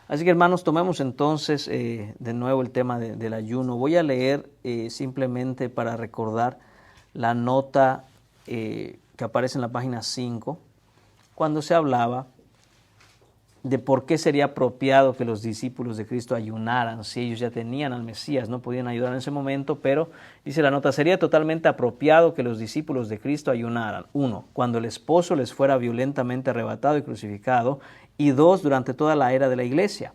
Así que hermanos, tomemos entonces de nuevo el tema del ayuno. Voy a leer simplemente para recordar la nota que aparece en la página 5, cuando se hablaba de por qué sería apropiado que los discípulos de Cristo ayunaran, si ellos ya tenían al Mesías, no podían ayudar en ese momento, pero dice la nota, sería totalmente apropiado que los discípulos de Cristo ayunaran. 1, cuando el esposo les fuera violentamente arrebatado y crucificado, y 2, durante toda la era de la iglesia,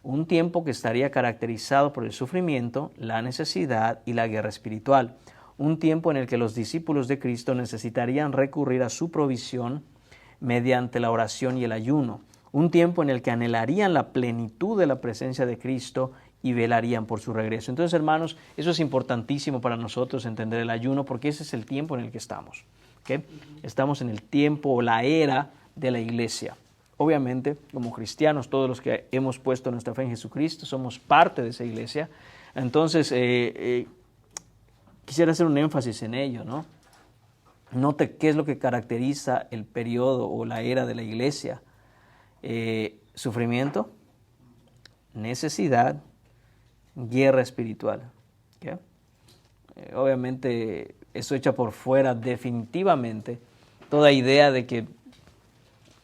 un tiempo que estaría caracterizado por el sufrimiento, la necesidad y la guerra espiritual, un tiempo en el que los discípulos de Cristo necesitarían recurrir a su provisión mediante la oración y el ayuno, un tiempo en el que anhelarían la plenitud de la presencia de Cristo y velarían por su regreso. Entonces, hermanos, eso es importantísimo para nosotros entender el ayuno, porque ese es el tiempo en el que estamos. ¿Okay? Estamos en el tiempo o la era de la iglesia. Obviamente, como cristianos, todos los que hemos puesto nuestra fe en Jesucristo, somos parte de esa iglesia. Entonces, quisiera hacer un énfasis en ello, ¿no? Note qué es lo que caracteriza el periodo o la era de la iglesia. Sufrimiento, necesidad, guerra espiritual. ¿Okay? Obviamente eso echa por fuera definitivamente toda idea de que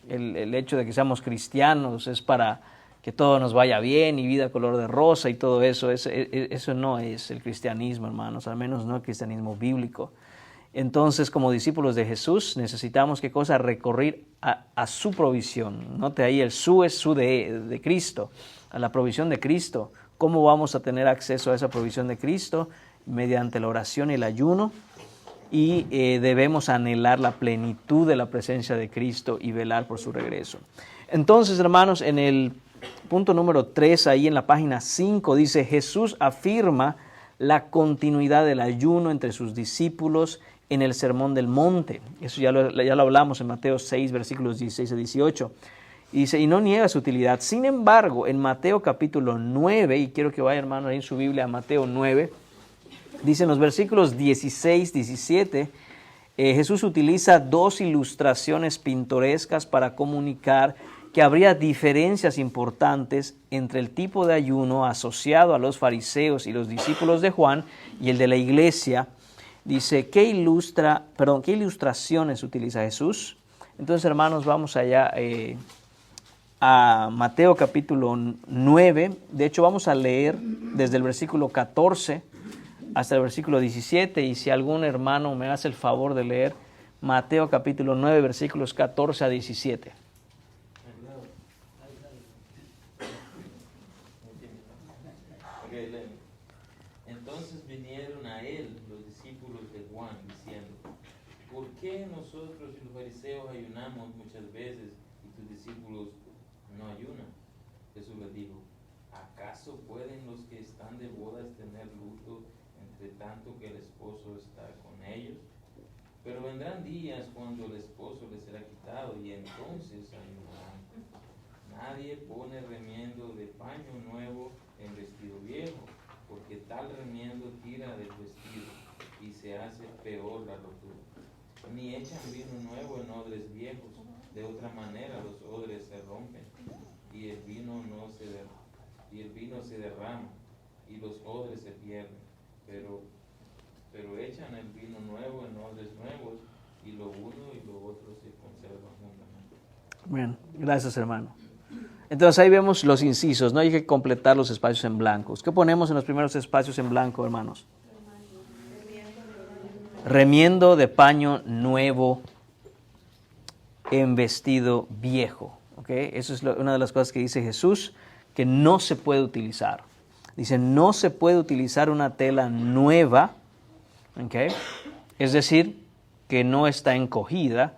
el hecho de que seamos cristianos es para que todo nos vaya bien y vida color de rosa y todo eso. Eso no es el cristianismo, hermanos, al menos no el cristianismo bíblico. Entonces, como discípulos de Jesús, necesitamos, ¿qué cosa? Recurrir a su provisión. Note ahí, el su es su de Cristo, a la provisión de Cristo. ¿Cómo vamos a tener acceso a esa provisión de Cristo? Mediante la oración y el ayuno. Y debemos anhelar la plenitud de la presencia de Cristo y velar por su regreso. Entonces, hermanos, en el punto número 3, ahí en la página 5, dice, Jesús afirma la continuidad del ayuno entre sus discípulos en el Sermón del Monte. Eso ya lo hablamos en Mateo 6, versículos 16 a 18. Y dice, y no niega su utilidad. Sin embargo, en Mateo capítulo 9, y quiero que vaya, hermano, ahí en su Biblia a Mateo 9, dice en los versículos 16, 17, Jesús utiliza dos ilustraciones pintorescas para comunicar que habría diferencias importantes entre el tipo de ayuno asociado a los fariseos y los discípulos de Juan y el de la iglesia. Dice, ¿qué ilustraciones utiliza Jesús? Entonces, hermanos, vamos allá a Mateo capítulo 9. De hecho, vamos a leer desde el versículo 14 hasta el versículo 17. Y si algún hermano me hace el favor de leer Mateo capítulo 9, versículos 14 a 17. Entonces vinieron a él los discípulos de Juan, diciendo, ¿por qué nosotros y los fariseos ayunamos muchas veces y tus discípulos no ayunan? Jesús les dijo, ¿acaso pueden los que están de bodas tener luto entre tanto que el esposo está con ellos? Pero vendrán días cuando el esposo les será quitado y entonces ayunarán. Nadie pone remiendo de paño nuevo en vestido viejo, porque tal remiendo tira del vestido y se hace peor la rotura. Ni echan vino nuevo en odres viejos, de otra manera los odres se rompen y el vino se derrama y los odres se pierden. Pero echan el vino nuevo en odres nuevos y lo uno y lo otro se conservan juntamente. Bien, gracias, hermano. Entonces ahí vemos los incisos, ¿no? Hay que completar los espacios en blancos. ¿Qué ponemos en los primeros espacios en blanco, hermanos? Remiendo de paño nuevo en vestido viejo. ¿Okay? Eso es una de las cosas que dice Jesús, que no se puede utilizar. Dice, no se puede utilizar una tela nueva, ¿okay? Es decir, que no está encogida,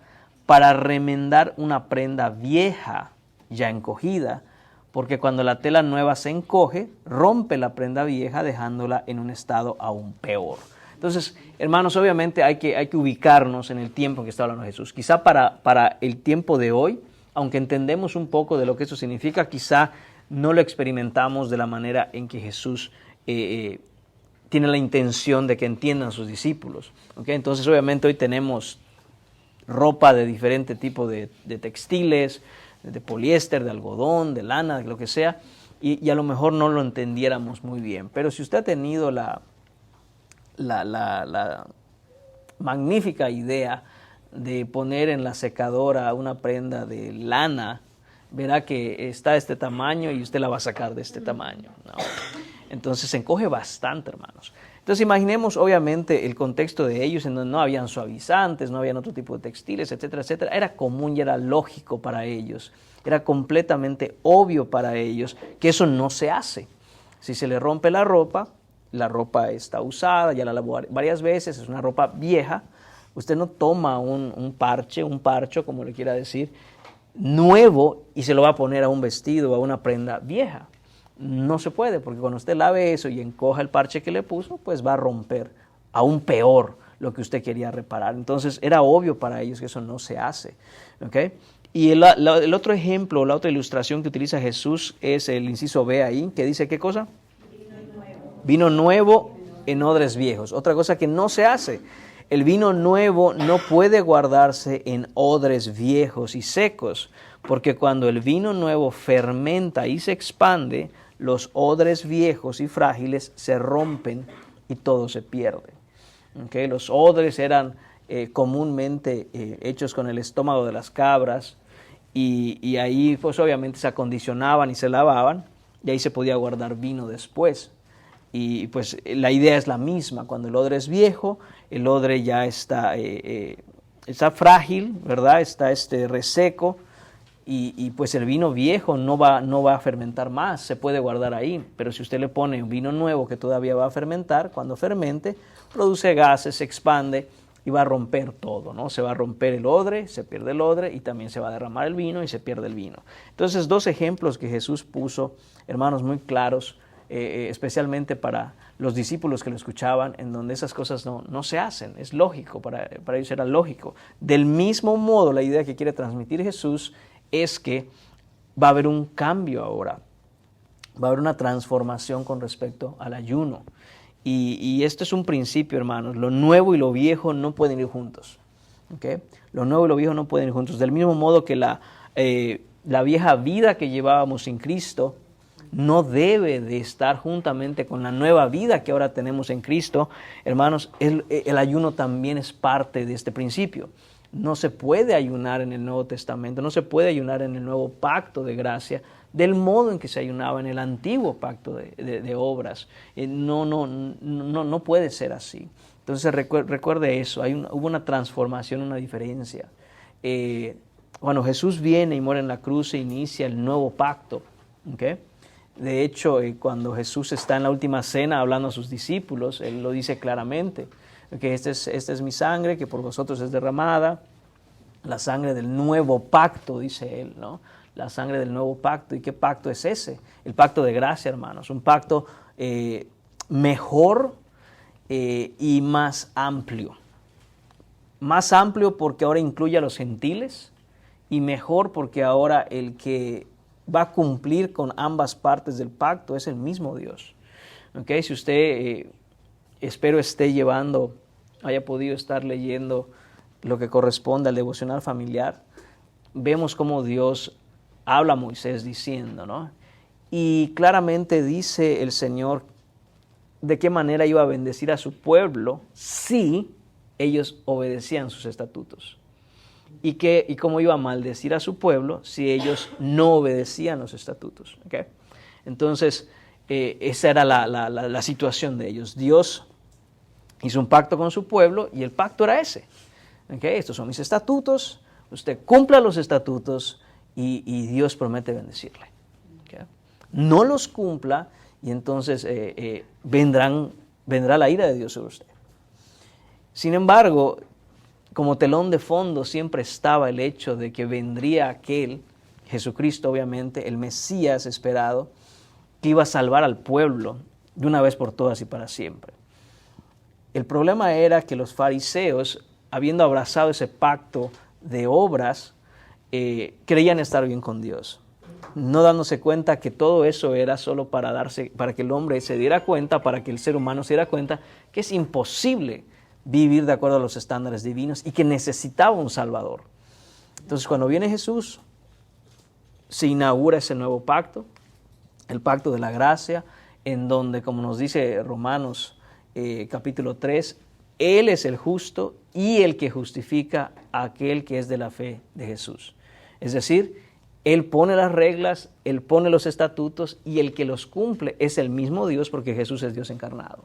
para remendar una prenda vieja ya encogida, porque cuando la tela nueva se encoge, rompe la prenda vieja dejándola en un estado aún peor. Entonces, hermanos, obviamente hay que ubicarnos en el tiempo en que está hablando Jesús. Quizá para el tiempo de hoy, aunque entendemos un poco de lo que eso significa, quizá no lo experimentamos de la manera en que Jesús tiene la intención de que entiendan a sus discípulos. ¿Okay? Entonces, obviamente hoy tenemos ropa de diferente tipo de textiles, de poliéster, de algodón, de lana, de lo que sea, y a lo mejor no lo entendiéramos muy bien. Pero si usted ha tenido la magnífica idea de poner en la secadora una prenda de lana, verá que está de este tamaño y usted la va a sacar de este tamaño, ¿no? Entonces se encoge bastante, hermanos. Entonces imaginemos obviamente el contexto de ellos, en donde no habían suavizantes, no habían otro tipo de textiles, etcétera, etcétera. Era común y era lógico para ellos, era completamente obvio para ellos que eso no se hace. Si se le rompe la ropa está usada, ya la lavó varias veces, es una ropa vieja, usted no toma un parcho, como le quiera decir, nuevo y se lo va a poner a un vestido o a una prenda vieja. No se puede, porque cuando usted lave eso y encoja el parche que le puso, pues va a romper aún peor lo que usted quería reparar. Entonces era obvio para ellos que eso no se hace, ¿okay? Y el otro ejemplo, la otra ilustración que utiliza Jesús es el inciso B ahí, que dice ¿qué cosa? Vino nuevo en odres viejos. Otra cosa que no se hace. El vino nuevo no puede guardarse en odres viejos y secos, porque cuando el vino nuevo fermenta y se expande, los odres viejos y frágiles se rompen y todo se pierde. ¿Okay? Los odres eran comúnmente hechos con el estómago de las cabras y ahí pues obviamente se acondicionaban y se lavaban y ahí se podía guardar vino después. Y pues la idea es la misma. Cuando el odre es viejo, el odre ya está frágil, ¿verdad? Está reseco y pues el vino viejo no va a fermentar más, se puede guardar ahí. Pero si usted le pone un vino nuevo que todavía va a fermentar, cuando fermente, produce gases, se expande y va a romper todo, ¿no? Se va a romper el odre, se pierde el odre y también se va a derramar el vino y se pierde el vino. Entonces, dos ejemplos que Jesús puso, hermanos, muy claros, especialmente para los discípulos que lo escuchaban, en donde esas cosas no se hacen, es lógico, para ellos era lógico. Del mismo modo, la idea que quiere transmitir Jesús es que va a haber un cambio ahora, va a haber una transformación con respecto al ayuno. Y esto es un principio, hermanos, lo nuevo y lo viejo no pueden ir juntos. ¿Okay? Lo nuevo y lo viejo no pueden ir juntos. Del mismo modo que la vieja vida que llevábamos sin Cristo no debe de estar juntamente con la nueva vida que ahora tenemos en Cristo. Hermanos, el ayuno también es parte de este principio. No se puede ayunar en el Nuevo Testamento, no se puede ayunar en el nuevo pacto de gracia del modo en que se ayunaba en el antiguo pacto de obras. No puede ser así. Entonces recuerde eso, hubo una transformación, una diferencia. Cuando Jesús viene y muere en la cruz, se inicia el nuevo pacto. ¿Okay? De hecho, cuando Jesús está en la última cena hablando a sus discípulos, Él lo dice claramente, que esta es mi sangre que por vosotros es derramada, la sangre del nuevo pacto, dice Él, ¿no? La sangre del nuevo pacto. ¿Y qué pacto es ese? El pacto de gracia, hermanos, un pacto mejor y más amplio. Más amplio porque ahora incluye a los gentiles y mejor porque ahora el que va a cumplir con ambas partes del pacto es el mismo Dios. ¿Okay? Si usted, espero haya podido estar leyendo lo que corresponde al devocional familiar, vemos cómo Dios habla a Moisés diciendo, ¿no? Y claramente dice el Señor de qué manera iba a bendecir a su pueblo si ellos obedecían sus estatutos. Y cómo iba a maldecir a su pueblo si ellos no obedecían los estatutos. ¿Okay? Entonces, esa era la situación de ellos. Dios hizo un pacto con su pueblo y el pacto era ese. ¿Okay? Estos son mis estatutos, usted cumpla los estatutos y Dios promete bendecirle. ¿Okay? No los cumpla y entonces vendrá la ira de Dios sobre usted. Sin embargo, como telón de fondo siempre estaba el hecho de que vendría aquel, Jesucristo obviamente, el Mesías esperado, que iba a salvar al pueblo de una vez por todas y para siempre. El problema era que los fariseos, habiendo abrazado ese pacto de obras, creían estar bien con Dios, no dándose cuenta que todo eso era solo para que el hombre se diera cuenta, para que el ser humano se diera cuenta que es imposible vivir de acuerdo a los estándares divinos y que necesitaba un Salvador. Entonces, cuando viene Jesús, se inaugura ese nuevo pacto, el pacto de la gracia, en donde, como nos dice Romanos capítulo 3, Él es el justo y el que justifica a aquel que es de la fe de Jesús. Es decir, Él pone las reglas, Él pone los estatutos y el que los cumple es el mismo Dios porque Jesús es Dios encarnado.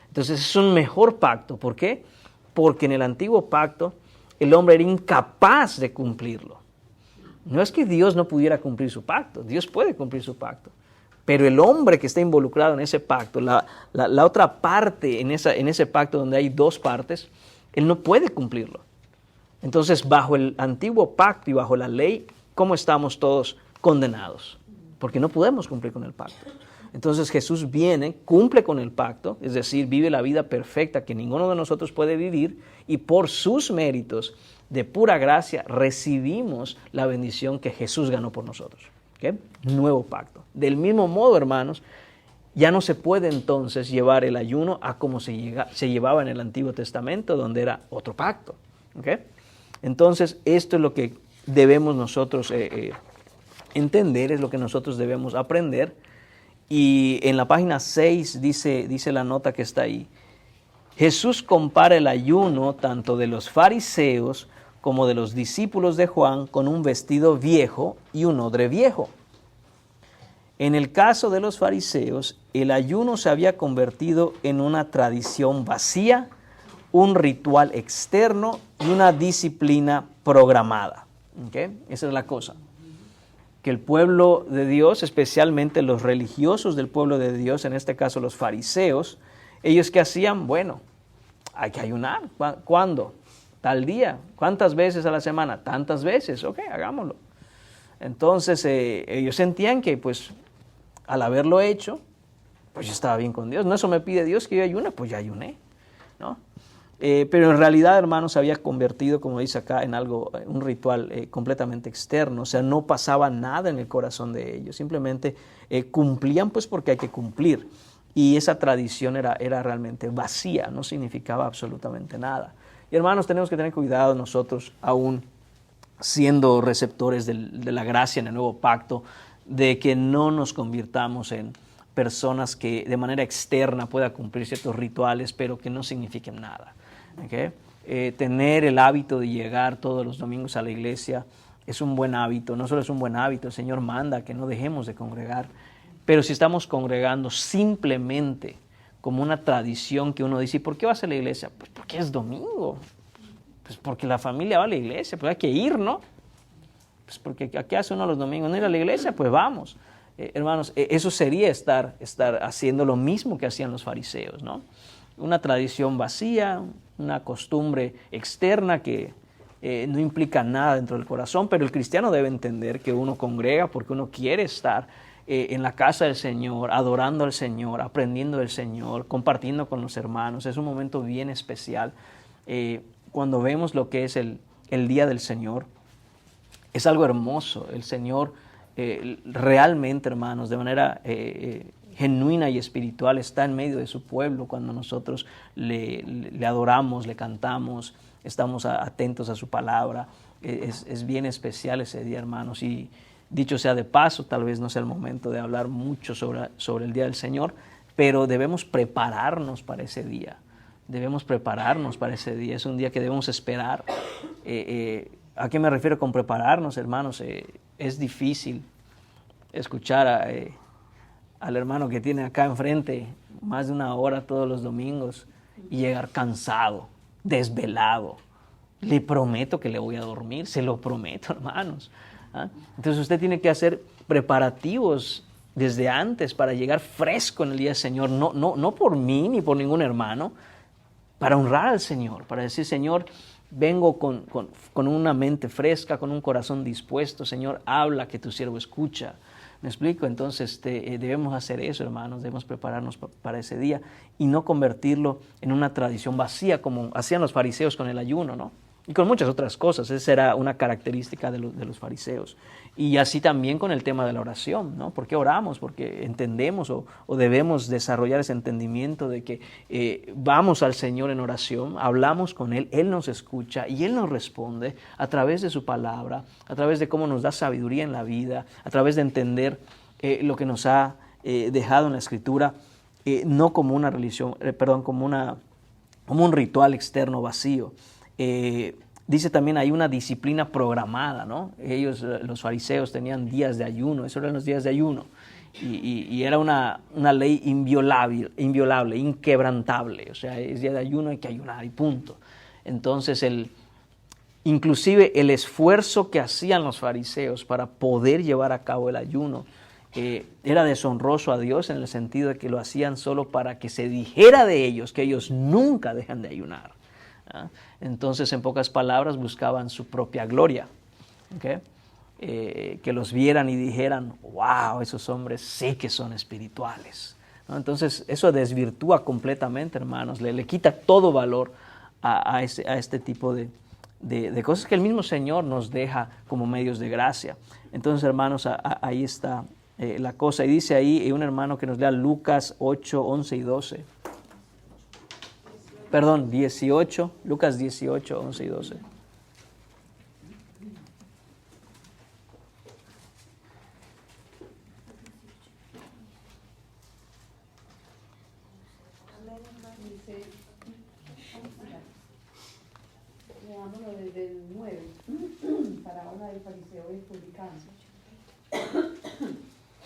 Entonces es un mejor pacto. ¿Por qué? Porque en el antiguo pacto el hombre era incapaz de cumplirlo. No es que Dios no pudiera cumplir su pacto, Dios puede cumplir su pacto. Pero el hombre que está involucrado en ese pacto, la otra parte en ese pacto donde hay dos partes, él no puede cumplirlo. Entonces, bajo el antiguo pacto y bajo la ley, ¿cómo estamos todos condenados? Porque no podemos cumplir con el pacto. Entonces Jesús viene, cumple con el pacto, es decir, vive la vida perfecta que ninguno de nosotros puede vivir, y por sus méritos de pura gracia recibimos la bendición que Jesús ganó por nosotros. ¿Okay? Nuevo pacto. Del mismo modo, hermanos, ya no se puede entonces llevar el ayuno a como se llevaba en el Antiguo Testamento, donde era otro pacto. ¿Okay? Entonces, esto es lo que debemos nosotros entender, es lo que nosotros debemos aprender. Y en la página 6 dice la nota que está ahí. Jesús compara el ayuno tanto de los fariseos como de los discípulos de Juan con un vestido viejo y un odre viejo. En el caso de los fariseos, el ayuno se había convertido en una tradición vacía, un ritual externo y una disciplina programada. ¿Okay? Esa es la cosa. Que el pueblo de Dios, especialmente los religiosos del pueblo de Dios, en este caso los fariseos, ellos ¿qué hacían? Bueno, hay que ayunar. ¿Cuándo? Tal día. ¿Cuántas veces a la semana? Tantas veces. Ok, hagámoslo. Entonces ellos sentían que pues al haberlo hecho, pues yo estaba bien con Dios. No, eso me pide Dios que yo ayune, pues ya ayuné, ¿no? Pero en realidad, hermanos, se había convertido, como dice acá, en algo, un ritual completamente externo. O sea, no pasaba nada en el corazón de ellos. Simplemente cumplían pues porque hay que cumplir. Y esa tradición era realmente vacía, no significaba absolutamente nada. Y hermanos, tenemos que tener cuidado nosotros, aún siendo receptores de la gracia en el nuevo pacto, de que no nos convirtamos en personas que de manera externa puedan cumplir ciertos rituales, pero que no signifiquen nada. ¿Okay? Tener el hábito de llegar todos los domingos a la iglesia es un buen hábito. No solo es un buen hábito, el Señor manda que no dejemos de congregar, pero si estamos congregando simplemente como una tradición que uno dice, ¿por qué vas a la iglesia? Pues porque es domingo, pues porque la familia va a la iglesia, pues hay que ir, ¿no? Pues porque ¿qué hace uno los domingos? ¿No ir a la iglesia? Pues vamos. Hermanos, eso sería estar haciendo lo mismo que hacían los fariseos, ¿no? Una tradición vacía, una costumbre externa que no implica nada dentro del corazón, pero el cristiano debe entender que uno congrega porque uno quiere estar en la casa del Señor, adorando al Señor, aprendiendo del Señor, compartiendo con los hermanos. Es un momento bien especial. Cuando vemos lo que es el día del Señor, es algo hermoso. El Señor realmente, hermanos, de manera genuina y espiritual está en medio de su pueblo cuando nosotros le adoramos, le cantamos, estamos atentos a su palabra. Es bien especial ese día, hermanos. Y dicho sea de paso, tal vez no sea el momento de hablar mucho sobre el día del Señor, pero debemos prepararnos para ese día. Debemos prepararnos para ese día. Es un día que debemos esperar. ¿A qué me refiero con prepararnos, hermanos? Es difícil escuchar al hermano que tiene acá enfrente más de una hora todos los domingos y llegar cansado, desvelado. Le prometo que le voy a dormir, se lo prometo, hermanos. ¿Ah? Entonces usted tiene que hacer preparativos desde antes para llegar fresco en el día del Señor, no por mí ni por ningún hermano, para honrar al Señor, para decir, Señor, vengo con una mente fresca, con un corazón dispuesto. Señor, habla, que tu siervo escucha. ¿Me explico? Entonces debemos hacer eso, hermanos. Debemos prepararnos para ese día y no convertirlo en una tradición vacía como hacían los fariseos con el ayuno, ¿no? y con muchas otras cosas. Esa era una característica de los fariseos. Y así también con el tema de la oración, ¿no? ¿Por qué oramos? Porque entendemos o debemos desarrollar ese entendimiento de que vamos al Señor en oración, hablamos con Él, Él nos escucha y Él nos responde a través de su palabra, a través de cómo nos da sabiduría en la vida, a través de entender lo que nos ha dejado en la Escritura, no como una religión, como un ritual externo vacío. Dice también hay una disciplina programada, ¿no? Ellos, los fariseos, tenían días de ayuno, esos eran los días de ayuno, y era una ley inviolable, inquebrantable, o sea, es día de ayuno, hay que ayunar y punto. Entonces, inclusive el esfuerzo que hacían los fariseos para poder llevar a cabo el ayuno era deshonroso a Dios en el sentido de que lo hacían solo para que se dijera de ellos que ellos nunca dejan de ayunar. Entonces, en pocas palabras, buscaban su propia gloria, ¿okay? Que los vieran y dijeran, wow, esos hombres sí que son espirituales, ¿no? Entonces, eso desvirtúa completamente, hermanos, le quita todo valor a este tipo de cosas que el mismo Señor nos deja como medios de gracia. Entonces, hermanos, ahí está la cosa. Y dice ahí un hermano que nos lea Lucas 8, 11 y 12. Perdón, 18, Lucas 18, 11 y 12. Leámoslo desde el 9, parábola del fariseo y el publicano.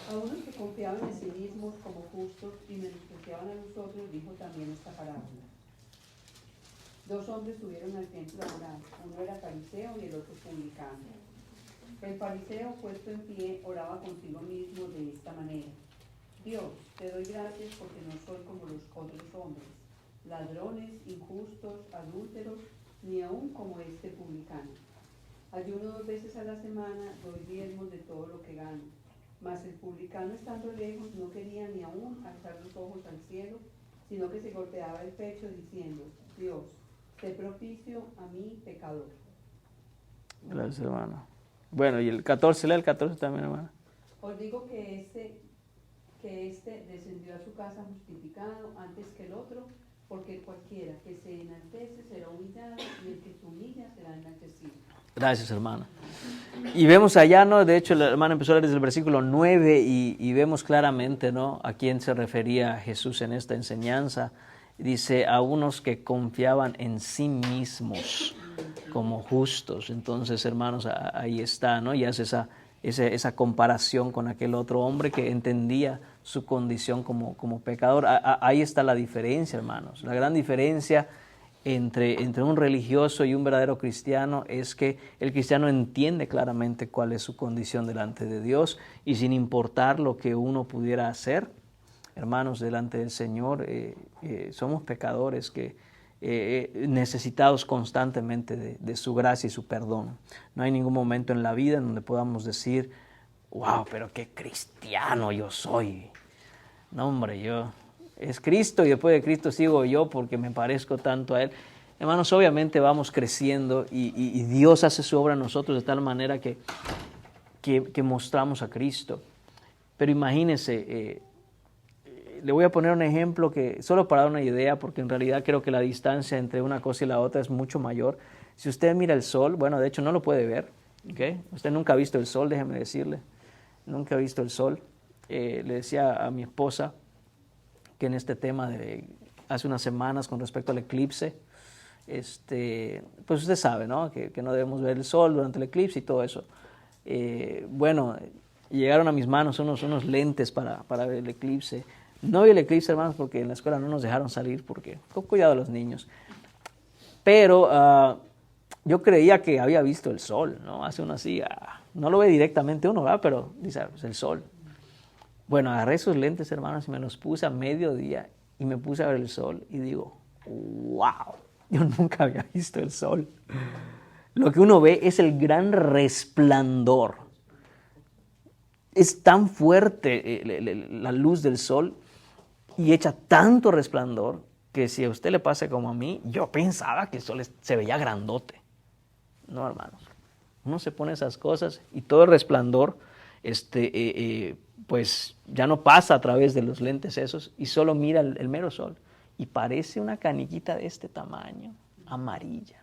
A unos que confiaban en sí mismos como justos y menospreciaban a los otros, dijo también esta parábola. Dos hombres subieron al templo a orar, uno era fariseo y el otro publicano. El fariseo, puesto en pie, oraba consigo mismo de esta manera: Dios, te doy gracias porque no soy como los otros hombres, ladrones, injustos, adúlteros, ni aun como este publicano. Ayuno 2 veces a la semana, doy diezmos de todo lo que gano. Mas el publicano, estando lejos, no quería ni aun alzar los ojos al cielo, sino que se golpeaba el pecho diciendo: Dios, sé propicio a mí, pecador. Gracias, hermano. Bueno, y el 14, lee el 14 también, hermano. Os digo que este descendió a su casa justificado antes que el otro, porque cualquiera que se enaltece será humillado, y el que se humilla será enaltecido. Gracias, hermano. Y vemos allá, ¿no? De hecho, el hermano empezó a leer desde el versículo 9 y vemos claramente, ¿no?, a quién se refería Jesús en esta enseñanza. Dice, a unos que confiaban en sí mismos como justos. Entonces, hermanos, ahí está, ¿no? Y hace esa comparación con aquel otro hombre que entendía su condición como pecador. Ahí está la diferencia, hermanos. La gran diferencia entre un religioso y un verdadero cristiano es que el cristiano entiende claramente cuál es su condición delante de Dios, y sin importar lo que uno pudiera hacer, hermanos, delante del Señor, somos pecadores que necesitados constantemente de su gracia y su perdón. No hay ningún momento en la vida en donde podamos decir, wow, pero qué cristiano yo soy. No, hombre, es Cristo y después de Cristo sigo yo porque me parezco tanto a Él. Hermanos, obviamente vamos creciendo y Dios hace su obra en nosotros de tal manera que mostramos a Cristo. Pero imagínense, le voy a poner un ejemplo que solo para dar una idea, porque en realidad creo que la distancia entre una cosa y la otra es mucho mayor. Si usted mira el sol, bueno, de hecho no lo puede ver, ¿okay? Usted nunca ha visto el sol, déjeme decirle, nunca ha visto el sol. Le decía a mi esposa que en este tema de hace unas semanas con respecto al eclipse, pues usted sabe, ¿no?, que no debemos ver el sol durante el eclipse y todo eso. Bueno, llegaron a mis manos unos lentes para ver el eclipse. No vi el eclipse, hermanos, porque en la escuela no nos dejaron salir, porque con cuidado de los niños. Pero yo creía que había visto el sol, ¿no? Hace uno así, no lo ve directamente uno, ¿verdad? Pero dice, pues el sol. Bueno, agarré esos lentes, hermanos, y me los puse a mediodía y me puse a ver el sol y digo, wow, yo nunca había visto el sol. Lo que uno ve es el gran resplandor. Es tan fuerte la luz del sol y echa tanto resplandor que si a usted le pasa como a mí, yo pensaba que el sol se veía grandote. No, hermanos. Uno se pone esas cosas y todo el resplandor, pues ya no pasa a través de los lentes esos y solo mira el mero sol. Y parece una caniquita de este tamaño, amarilla,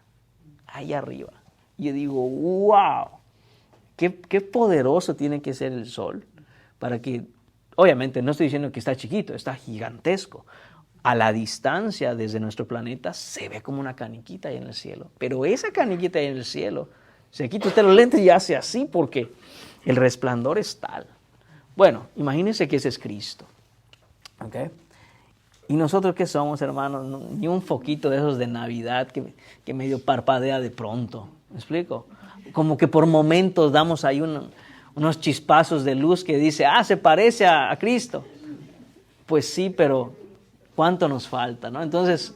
ahí arriba. Y yo digo, wow, qué poderoso tiene que ser el sol para que, obviamente no estoy diciendo que está chiquito, está gigantesco. A la distancia desde nuestro planeta se ve como una caniquita ahí en el cielo. Pero esa caniquita ahí en el cielo, se quita usted los lentes y hace así porque el resplandor es tal. Bueno, imagínense que ese es Cristo. ¿Okay? ¿Y nosotros qué somos, hermanos? No, ni un foquito de esos de Navidad que medio parpadea de pronto. ¿Me explico? Como que por momentos damos ahí unos chispazos de luz que dice, se parece a Cristo. Pues sí, pero ¿cuánto nos falta, no? Entonces,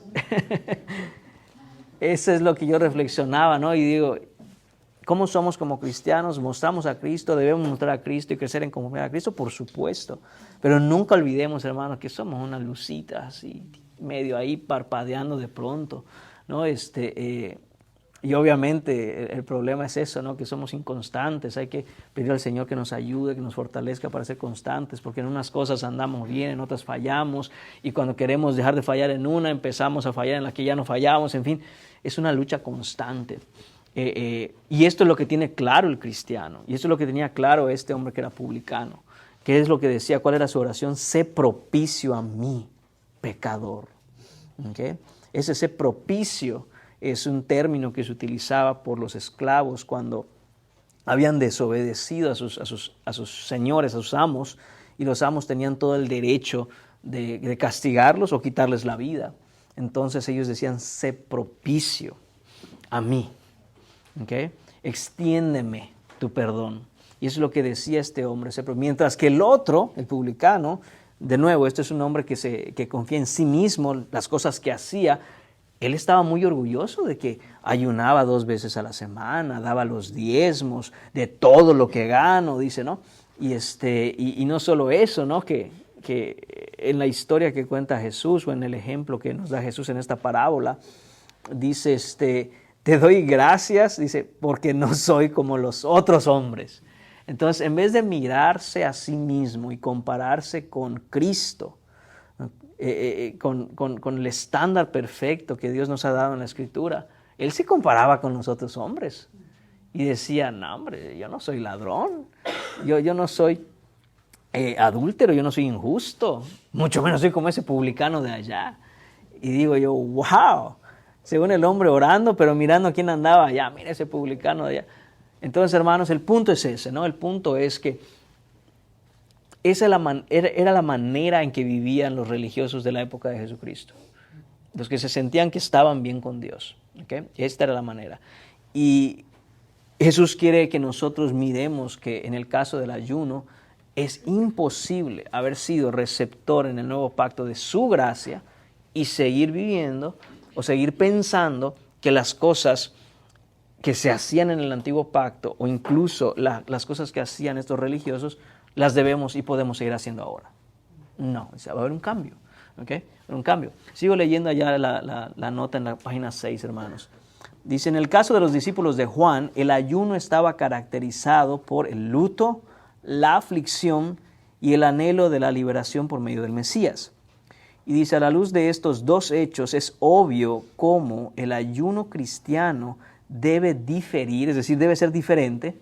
eso es lo que yo reflexionaba, ¿no? Y digo, ¿cómo somos como cristianos? ¿Mostramos a Cristo? ¿Debemos mostrar a Cristo y crecer en conformidad a Cristo? Por supuesto. Pero nunca olvidemos, hermanos, que somos una lucita así, medio ahí parpadeando de pronto, ¿no? Y obviamente el problema es eso, ¿no? Que somos inconstantes. Hay que pedir al Señor que nos ayude, que nos fortalezca para ser constantes, porque en unas cosas andamos bien, en otras fallamos, y cuando queremos dejar de fallar en una, empezamos a fallar en la que ya no fallamos. En fin, es una lucha constante. Y esto es lo que tiene claro el cristiano, y esto es lo que tenía claro este hombre que era publicano. ¿Qué es lo que decía? ¿Cuál era su oración? Sé propicio a mí, pecador. ¿Okay? Ese sé propicio es un término que se utilizaba por los esclavos cuando habían desobedecido a sus señores, a sus amos, y los amos tenían todo el derecho de castigarlos o quitarles la vida. Entonces ellos decían, sé propicio a mí. ¿Okay? Extiéndeme tu perdón. Y eso es lo que decía este hombre. Mientras que el otro, el publicano, de nuevo, este es un hombre que confía en sí mismo, las cosas que hacía. Él estaba muy orgulloso de que ayunaba 2 veces a la semana, daba los diezmos de todo lo que gano, dice, ¿no? Y no solo eso, ¿no? Que en la historia que cuenta Jesús o en el ejemplo que nos da Jesús en esta parábola, dice, te doy gracias, dice, porque no soy como los otros hombres. Entonces, en vez de mirarse a sí mismo y compararse con Cristo, con el estándar perfecto que Dios nos ha dado en la Escritura, él se comparaba con los otros hombres y decía, no hombre, yo no soy ladrón, yo no soy adúltero, yo no soy injusto, mucho menos soy como ese publicano de allá. Y digo yo, wow, según el hombre orando, pero mirando a quién andaba allá, mira ese publicano de allá. Entonces, hermanos, el punto es ese, ¿no? El punto es que esa era la manera en que vivían los religiosos de la época de Jesucristo. Los que se sentían que estaban bien con Dios. ¿Okay? Esta era la manera. Y Jesús quiere que nosotros miremos que en el caso del ayuno es imposible haber sido receptor en el nuevo pacto de su gracia y seguir viviendo o seguir pensando que las cosas que se hacían en el antiguo pacto o incluso las cosas que hacían estos religiosos las debemos y podemos seguir haciendo ahora. No, va a haber un cambio. ¿Okay? Un cambio. Sigo leyendo allá la nota en la página 6, hermanos. Dice, en el caso de los discípulos de Juan, el ayuno estaba caracterizado por el luto, la aflicción y el anhelo de la liberación por medio del Mesías. Y dice, a la luz de estos 2 hechos es obvio cómo el ayuno cristiano debe diferir, es decir, debe ser diferente,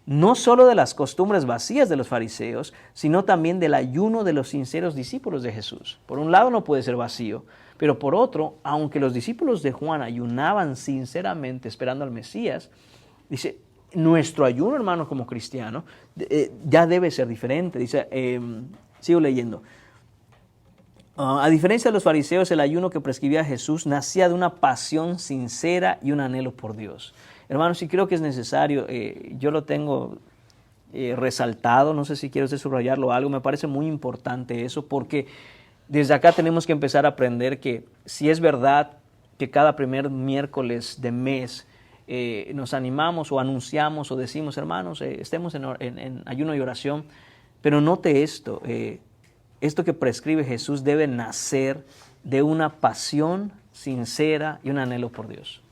no solo de las costumbres vacías de los fariseos, sino también del ayuno de los sinceros discípulos de Jesús. Por un lado no puede ser vacío, pero por otro, aunque los discípulos de Juan ayunaban sinceramente esperando al Mesías, dice, nuestro ayuno, hermanos, como cristianos, ya debe ser diferente. Dice, sigo leyendo. A diferencia de los fariseos, el ayuno que prescribía Jesús nacía de una pasión sincera y un anhelo por Dios. Hermanos, sí creo que es necesario, yo lo tengo resaltado, no sé si quiero subrayarlo o algo, me parece muy importante eso, porque desde acá tenemos que empezar a aprender que si es verdad que cada primer miércoles de mes nos animamos o anunciamos o decimos, hermanos, estemos en ayuno y oración, pero note esto, esto que prescribe Jesús debe nacer de una pasión sincera y un anhelo por Dios.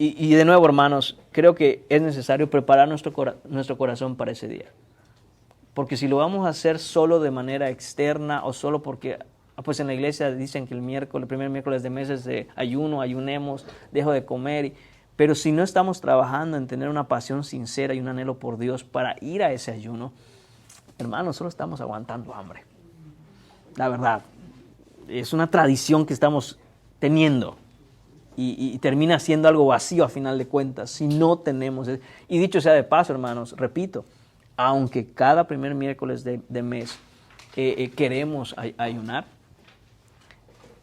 Y de nuevo, hermanos, creo que es necesario preparar nuestro corazón para ese día. Porque si lo vamos a hacer solo de manera externa o solo porque, pues en la iglesia dicen que el primer miércoles de mes es de ayuno, ayunemos, dejo de comer. Pero si no estamos trabajando en tener una pasión sincera y un anhelo por Dios para ir a ese ayuno, hermanos, solo estamos aguantando hambre. La verdad, es una tradición que estamos teniendo. Y termina siendo algo vacío a final de cuentas si no tenemos. Y dicho sea de paso, hermanos, repito, aunque cada primer miércoles de mes queremos ayunar,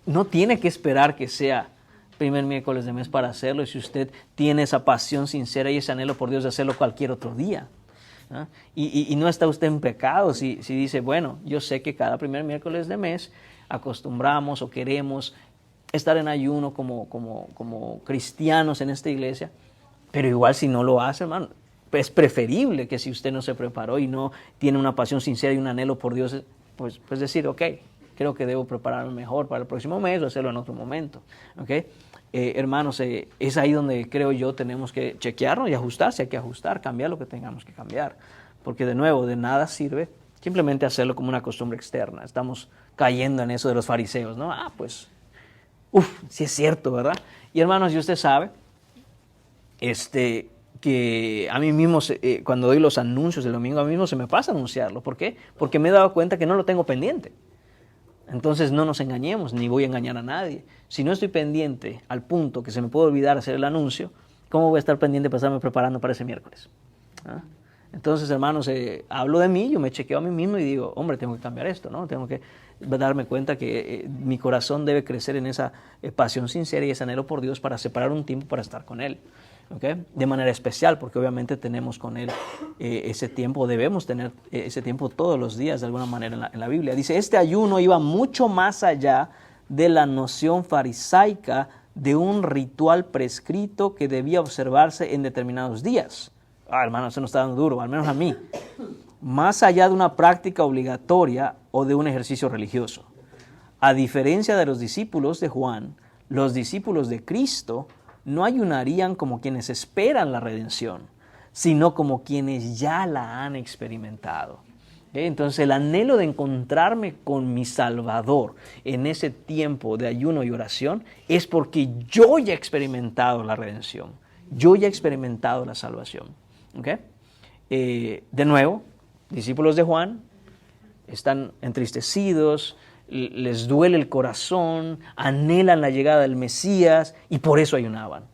no tiene que esperar que sea primer miércoles de mes para hacerlo. Y si usted tiene esa pasión sincera y ese anhelo por Dios de hacerlo cualquier otro día, ¿no? Y no está usted en pecado si dice, bueno, yo sé que cada primer miércoles de mes acostumbramos o queremos estar en ayuno como cristianos en esta iglesia, pero igual si no lo hace, hermano, es preferible que si usted no se preparó y no tiene una pasión sincera y un anhelo por Dios, pues decir, ok, creo que debo prepararme mejor para el próximo mes o hacerlo en otro momento. ¿Okay? Hermanos, es ahí donde creo yo tenemos que chequearnos y ajustar, si hay que ajustar, cambiar lo que tengamos que cambiar, porque de nuevo, de nada sirve simplemente hacerlo como una costumbre externa. Estamos cayendo en eso de los fariseos, ¿no? Sí es cierto, ¿verdad? Y hermanos, y usted sabe que a mí mismo, cuando doy los anuncios del domingo, a mí mismo se me pasa anunciarlo. ¿Por qué? Porque me he dado cuenta que no lo tengo pendiente. Entonces no nos engañemos, ni voy a engañar a nadie. Si no estoy pendiente al punto que se me puede olvidar hacer el anuncio, ¿cómo voy a estar pendiente para estarme preparando para ese miércoles? ¿Ah? Entonces, hermanos, hablo de mí, yo me chequeo a mí mismo y digo, hombre, tengo que cambiar esto, ¿no? Tengo que darme cuenta que mi corazón debe crecer en esa pasión sincera y ese anhelo por Dios para separar un tiempo para estar con Él, ¿okay? De manera especial, porque obviamente tenemos con Él ese tiempo, debemos tener ese tiempo todos los días de alguna manera en la Biblia. Dice, este ayuno iba mucho más allá de la noción farisaica de un ritual prescrito que debía observarse en determinados días. Hermano, se nos está dando duro, al menos a mí. Más allá de una práctica obligatoria o de un ejercicio religioso. A diferencia de los discípulos de Juan, los discípulos de Cristo no ayunarían como quienes esperan la redención, sino como quienes ya la han experimentado. Entonces, el anhelo de encontrarme con mi Salvador en ese tiempo de ayuno y oración es porque yo ya he experimentado la redención, yo ya he experimentado la salvación. ¿Okay? De nuevo, discípulos de Juan están entristecidos, les duele el corazón, anhelan la llegada del Mesías y por eso ayunaban.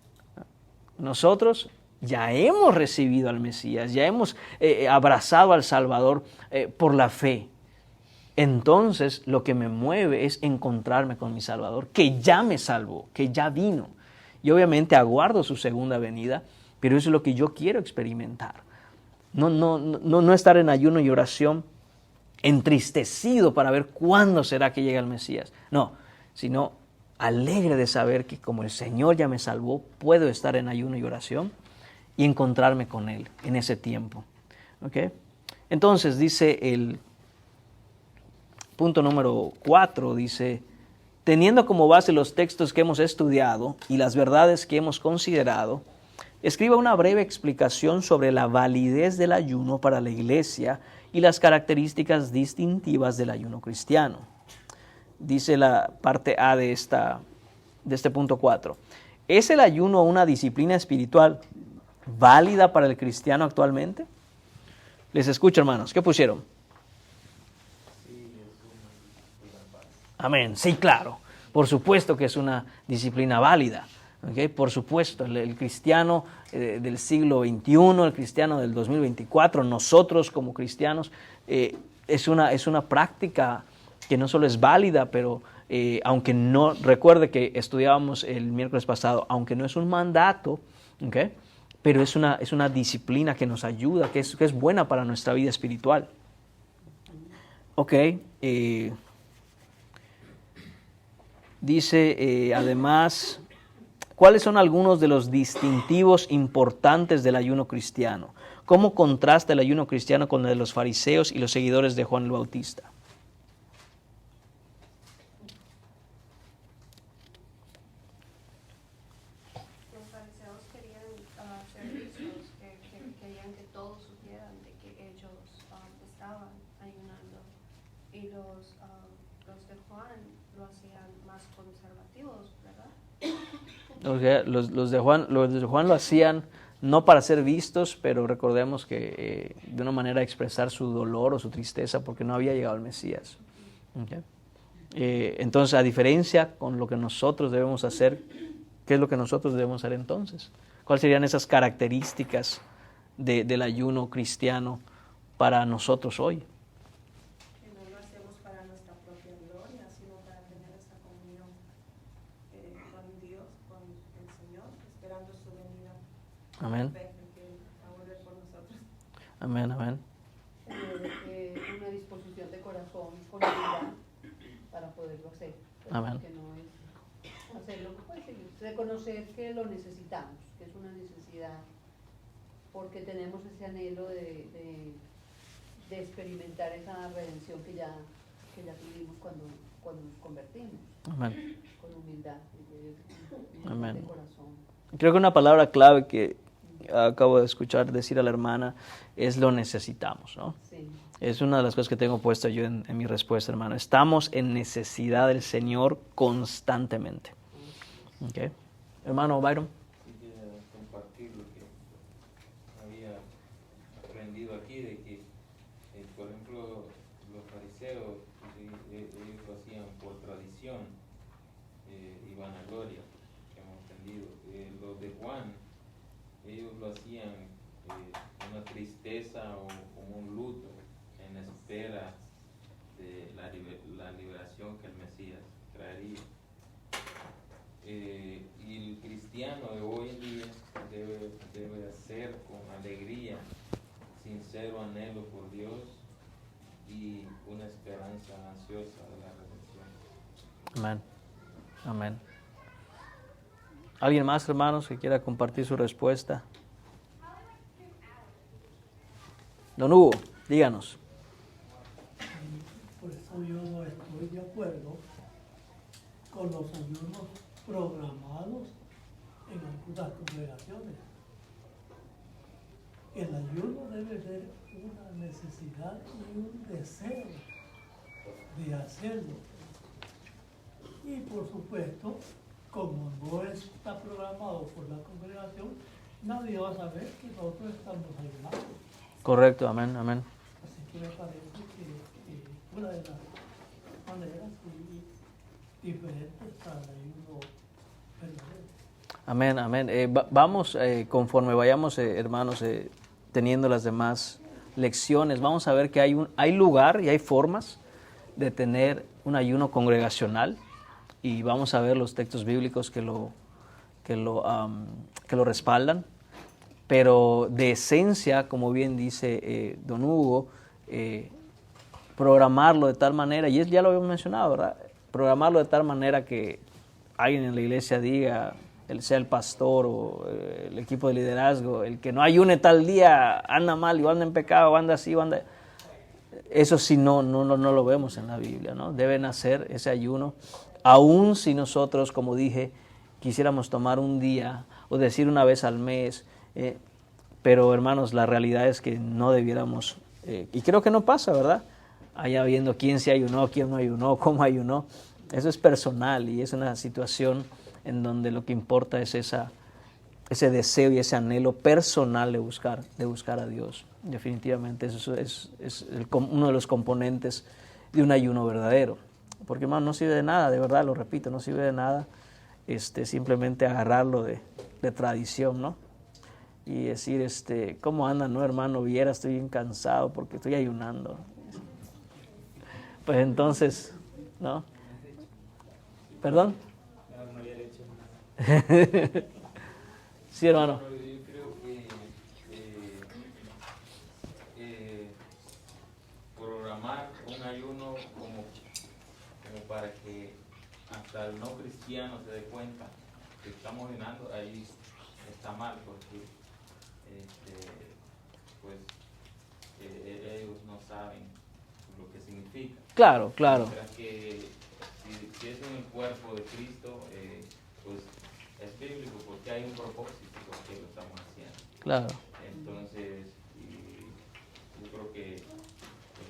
Nosotros ya hemos recibido al Mesías, ya hemos abrazado al Salvador por la fe. Entonces lo que me mueve es encontrarme con mi Salvador, que ya me salvó, que ya vino. Y obviamente aguardo su segunda venida, pero eso es lo que yo quiero experimentar. No estar en ayuno y oración entristecido para ver cuándo será que llega el Mesías. No, sino alegre de saber que como el Señor ya me salvó, puedo estar en ayuno y oración y encontrarme con Él en ese tiempo. ¿Okay? Entonces dice el punto número 4, dice, teniendo como base los textos que hemos estudiado y las verdades que hemos considerado, escriba una breve explicación sobre la validez del ayuno para la iglesia y las características distintivas del ayuno cristiano. Dice la parte A de este punto 4. ¿Es el ayuno una disciplina espiritual válida para el cristiano actualmente? Les escucho, hermanos. ¿Qué pusieron? Amén. Sí, claro. Por supuesto que es una disciplina válida. ¿Okay? Por supuesto, el cristiano del siglo XXI, el cristiano del 2024, nosotros como cristianos, es una práctica que no solo es válida, pero aunque no, recuerde que estudiábamos el miércoles pasado, aunque no es un mandato, ¿okay? Pero es una disciplina que nos ayuda, que es buena para nuestra vida espiritual. Ok. Dice, además, ¿cuáles son algunos de los distintivos importantes del ayuno cristiano? ¿Cómo contrasta el ayuno cristiano con el de los fariseos y los seguidores de Juan el Bautista? Los fariseos Y los de Juan lo hacían más conservativos, ¿verdad? Los de Juan lo hacían no para ser vistos, pero recordemos que de una manera expresar su dolor o su tristeza porque no había llegado el Mesías. Okay. Entonces, a diferencia con lo que nosotros debemos hacer, ¿qué es lo que nosotros debemos hacer entonces? ¿Cuáles serían esas características del ayuno cristiano para nosotros hoy? Que no lo hacemos para nuestra propia gloria, sino para tener esa comunión con Dios, con el Señor, esperando su venida. Amén. Que va a volver por nosotros. Amén, amén. Una disposición de corazón con humildad para poderlo hacer. Amén. Que no es hacerlo, pues, reconocer que lo necesitamos, que es una necesidad, porque tenemos ese anhelo de experimentar esa redención que ya tuvimos cuando nos convertimos. Amén. Con humildad, Amén. de corazón. Creo que una palabra clave que acabo de escuchar decir a la hermana es lo necesitamos, ¿no? Sí. Es una de las cosas que tengo puesta yo en mi respuesta, hermano. Estamos en necesidad del Señor constantemente. Okay. Hermano Byron. Quisiera compartir lo que había aprendido aquí, de que, por ejemplo, los fariseos, ellos lo hacían por tradición y vanagloria, que hemos entendido. Los de Juan, ellos lo hacían una tristeza o como un luto en espera de la liberación que el Mesías traería. Y el cristiano de hoy en día debe hacer con alegría, sincero anhelo por Dios y una esperanza ansiosa de la redención. Amén. Amén. ¿Alguien más, hermanos, que quiera compartir su respuesta? Don Hugo, díganos. Por eso yo no estoy de acuerdo con los ayunos programados en algunas congregaciones. El ayuno debe ser una necesidad y un deseo de hacerlo. Y por supuesto, como no está programado por la congregación, nadie va a saber que nosotros estamos ayunando. Correcto, amén, amén. Así que me parece que una de las maneras diferentes al ayuno verdadero. Amén, amén. Vamos, conforme vayamos, hermanos, teniendo las demás lecciones, vamos a ver que hay lugar y hay formas de tener un ayuno congregacional y vamos a ver los textos bíblicos que lo respaldan. Pero de esencia, como bien dice don Hugo, programarlo de tal manera, y ya lo habíamos mencionado, ¿verdad? Programarlo de tal manera que alguien en la iglesia diga, sea el pastor o el equipo de liderazgo, el que no ayune tal día anda mal, o anda en pecado, o anda así, o anda... Eso sí no lo vemos en la Biblia, ¿no? Deben hacer ese ayuno, aun si nosotros, como dije, quisiéramos tomar un día o decir una vez al mes, pero hermanos, la realidad es que no debiéramos, y creo que no pasa, ¿verdad? Allá viendo quién se ayunó, quién no ayunó, cómo ayunó. Eso es personal y es una situación en donde lo que importa es ese deseo y ese anhelo personal de buscar a Dios. Definitivamente eso es uno de los componentes de un ayuno verdadero. Porque, hermano, no sirve de nada, de verdad, lo repito, no sirve de nada simplemente agarrarlo de tradición, ¿no? Y decir, ¿cómo anda, no, hermano? Viera, estoy bien cansado porque estoy ayunando. Pues entonces, ¿no? ¿Perdón? No había hecho nada. Sí, hermano. Pero yo creo que programar un ayuno como para que hasta el no cristiano se dé cuenta que estamos ayunando, ahí está mal, porque pues ellos no saben lo que significa. Claro, claro. Mientras que si es en el cuerpo de Cristo, pues es bíblico porque hay un propósito por qué lo estamos haciendo. Claro. Entonces, yo creo que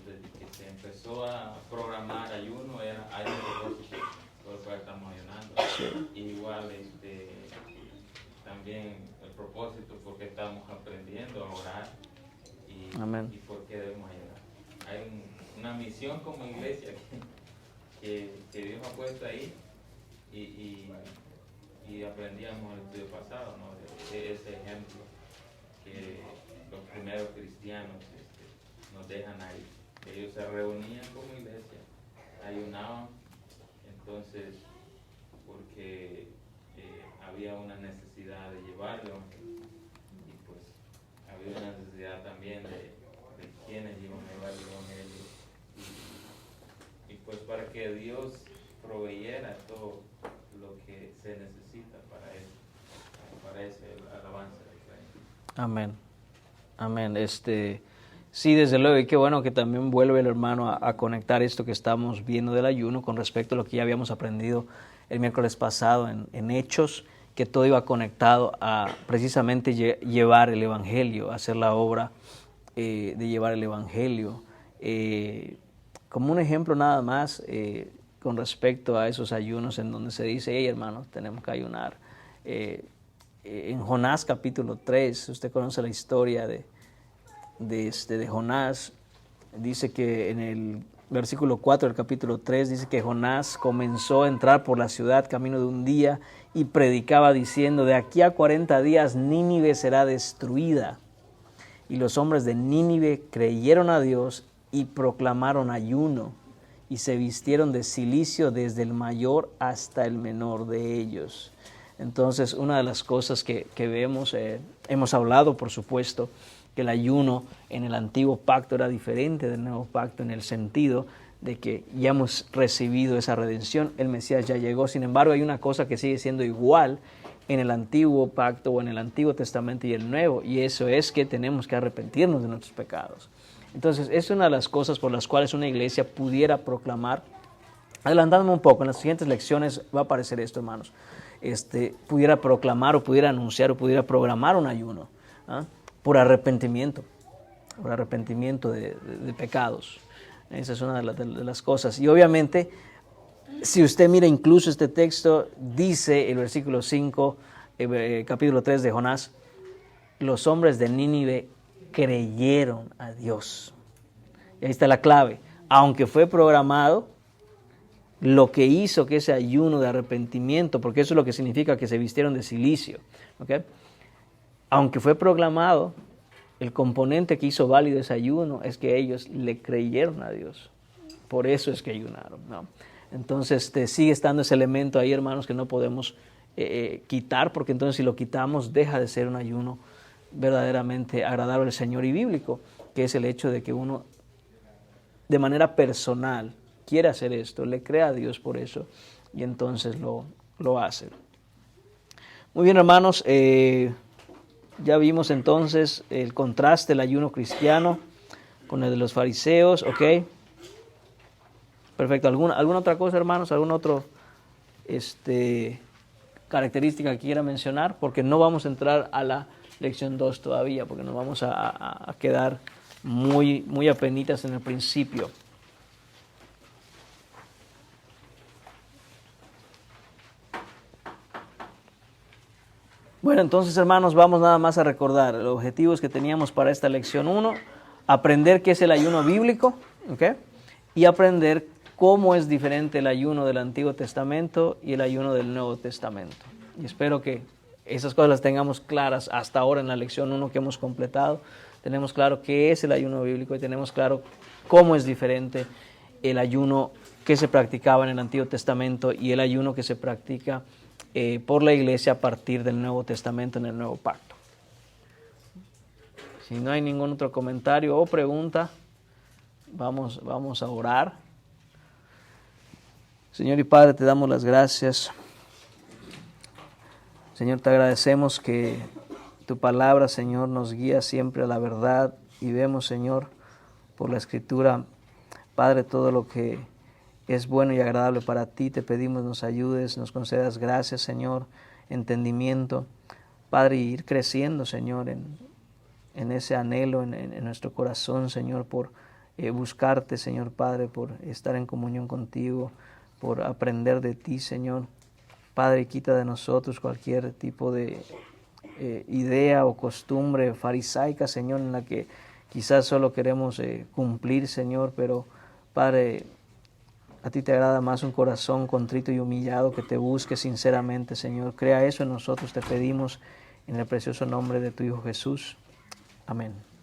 desde que se empezó comenzó a programar ayuno, hay un propósito por el cual estamos ayunando. Sí. Igual también el propósito porque estamos aprendiendo a orar Amén. y por qué debemos ayunar. Hay una misión como iglesia que Dios ha puesto ahí y aprendíamos en el estudio pasado, ¿no? de ese ejemplo que los primeros cristianos nos dejan ahí. Ellos se reunían como iglesia, ayunaban, entonces porque había una necesidad de llevarlo y pues había una necesidad también de quienes iban a llevar el evangelio y pues para que Dios proveyera todo lo que se necesita para ese alabanza de Cristo. Amén. Amén. Sí, desde luego, y qué bueno que también vuelve el hermano a conectar esto que estamos viendo del ayuno con respecto a lo que ya habíamos aprendido el miércoles pasado en Hechos, que todo iba conectado a precisamente llevar el Evangelio, hacer la obra de llevar el Evangelio. Como un ejemplo nada más, con respecto a esos ayunos en donde se dice, hey hermanos, tenemos que ayunar. En Jonás capítulo 3, usted conoce la historia de Jonás, dice que en el versículo 4 del capítulo 3 dice que Jonás comenzó a entrar por la ciudad camino de un día y predicaba diciendo, de aquí a 40 días Nínive será destruida. Y los hombres de Nínive creyeron a Dios y proclamaron ayuno y se vistieron de cilicio desde el mayor hasta el menor de ellos. Entonces, una de las cosas que vemos, hemos hablado, por supuesto, que el ayuno en el antiguo pacto era diferente del nuevo pacto en el sentido de que ya hemos recibido esa redención, el Mesías ya llegó. Sin embargo, hay una cosa que sigue siendo igual en el antiguo pacto o en el Antiguo Testamento y el Nuevo, y eso es que tenemos que arrepentirnos de nuestros pecados. Entonces, es una de las cosas por las cuales una iglesia pudiera proclamar, adelantándome un poco, en las siguientes lecciones va a aparecer esto, hermanos, pudiera proclamar o pudiera anunciar o pudiera programar un ayuno, por arrepentimiento de pecados. Esa es una de las cosas. Y obviamente, si usted mira incluso este texto, dice el versículo 5, capítulo 3 de Jonás, los hombres de Nínive creyeron a Dios. Y ahí está la clave. Aunque fue programado, lo que hizo que ese ayuno de arrepentimiento, porque eso es lo que significa que se vistieron de cilicio, ¿okay? Aunque fue proclamado, el componente que hizo válido ese ayuno es que ellos le creyeron a Dios. Por eso es que ayunaron, ¿no? Entonces sigue estando ese elemento ahí, hermanos, que no podemos quitar, porque entonces si lo quitamos deja de ser un ayuno verdaderamente agradable al Señor y bíblico, que es el hecho de que uno de manera personal quiere hacer esto, le cree a Dios por eso y entonces lo hace. Muy bien, hermanos, ya vimos entonces el contraste del ayuno cristiano con el de los fariseos, ¿ok? Perfecto. ¿Alguna otra cosa, hermanos? ¿Alguna otra característica que quiera mencionar? Porque no vamos a entrar a la lección 2 todavía, porque nos vamos a quedar muy apenitas en el principio. Bueno, entonces, hermanos, vamos nada más a recordar los objetivos que teníamos para esta lección 1, aprender qué es el ayuno bíblico, ¿ok? Y aprender cómo es diferente el ayuno del Antiguo Testamento y el ayuno del Nuevo Testamento. Y espero que esas cosas las tengamos claras hasta ahora en la lección 1 que hemos completado. Tenemos claro qué es el ayuno bíblico y tenemos claro cómo es diferente el ayuno que se practicaba en el Antiguo Testamento y el ayuno que se practica por la iglesia a partir del Nuevo Testamento en el Nuevo Pacto. Si no hay ningún otro comentario o pregunta, vamos a orar. Señor y Padre, te damos las gracias. Señor, te agradecemos que tu palabra, Señor, nos guía siempre a la verdad y vemos, Señor, por la Escritura, Padre, todo lo que es bueno y agradable para ti. Te pedimos nos ayudes, nos concedas gracias, Señor, entendimiento, Padre, y ir creciendo, Señor, en ese anhelo en nuestro corazón, Señor, por buscarte, Señor Padre, por estar en comunión contigo, por aprender de ti, Señor. Padre, quita de nosotros cualquier tipo de idea o costumbre farisaica, Señor, en la que quizás solo queremos cumplir, Señor, pero Padre, a ti te agrada más un corazón contrito y humillado que te busque sinceramente, Señor. Crea eso en nosotros, te pedimos en el precioso nombre de tu Hijo Jesús. Amén.